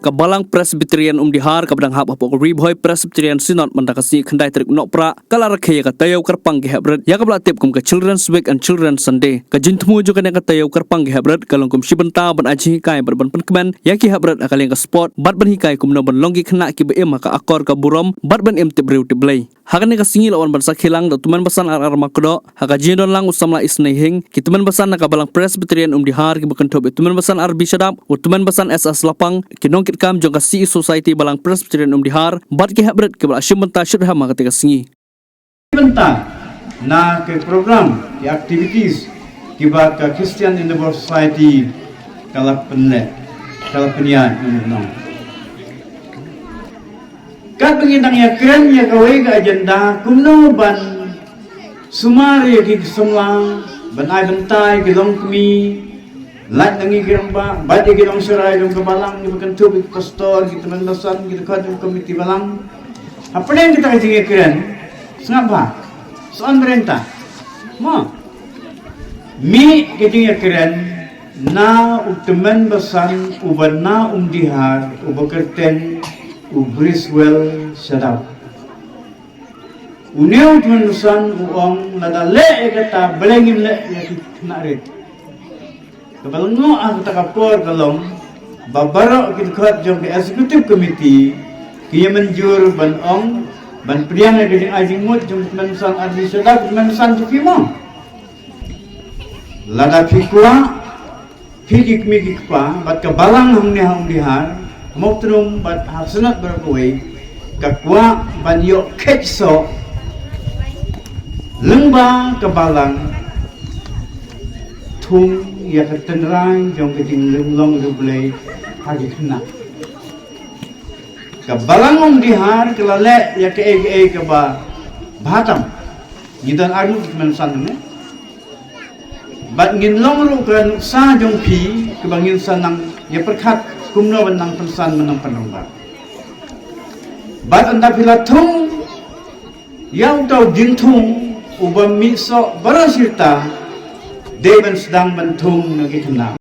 Kabalang Presbyterian Dihar kabadang hap apok Ribhoy Presbyterian Synod mandakasi khandai trik nokpra kala rakhaya ka tayaw karpang gihebret ya kabla tip kum ka Children's Week and Children's Sunday ka jintmu jo kana ka tayaw karpang gihebret kalong kum shibenta ban aji kai ban penkemen ya ki hebret akaling ka sport bat ban hikai kum no ban longgi khna ki be ka akor ka burom bat ban em tibreu tiblei hakane ka singi lawan ban sakhilang da tuman basan ar makdo haka jindon lang usamla isnei hing ki tuman basan na kabalang Presbyterian Dihar ki bukan tobe tuman basan ar bishadap tuman basan SS lapang ki nongkit kam jong ka CE Society balang Presbyterian Dihar bat ki hebret ke bala shimenta shudha ma ka singi bentang na ke program ke activities kibat ka Christian Endeavor Society kala penyan nong kat pengintang ya keren ya kawai ka agenda kumno ban sumari ki semlang ban ai bentai ki long kmi lat nangi giramba bat ki long serai long kebalang ni bukan tu ki pastor ki teman lasan ki dekat komiti balang apa yang kita kaji keren Sengapa? Soan merentah. Ma. Mi keting keren na teman besan ubana dihar ubakerten ubriswell sadap. Uneu teman besan uang nada le kata belengim le ya narit. Kabalungo ang takapor kalong babaro kitkat jong executive committee kiya menjur ban ong ban priang na gading ajing mut jung mensan adli sedap mensan tukimo lada fikwa fikik mikik pa bat kabalang hang dihar moktrum bat hasanat berkuai kakwa ban yo ketso lengba kabalang tung ya ketenrang jong gading lenglong dublei hagi kena Kabalang dihar kelale ya ke ke ba Batam gidan arnu mensan ne bat ngin long ru kan sa jong pi ke bangin sanang ya perkat kumno benang pensan menang penangbar bat anda pila thung yang tau jintung ubam miso barasirta deben sedang bentung nagi kena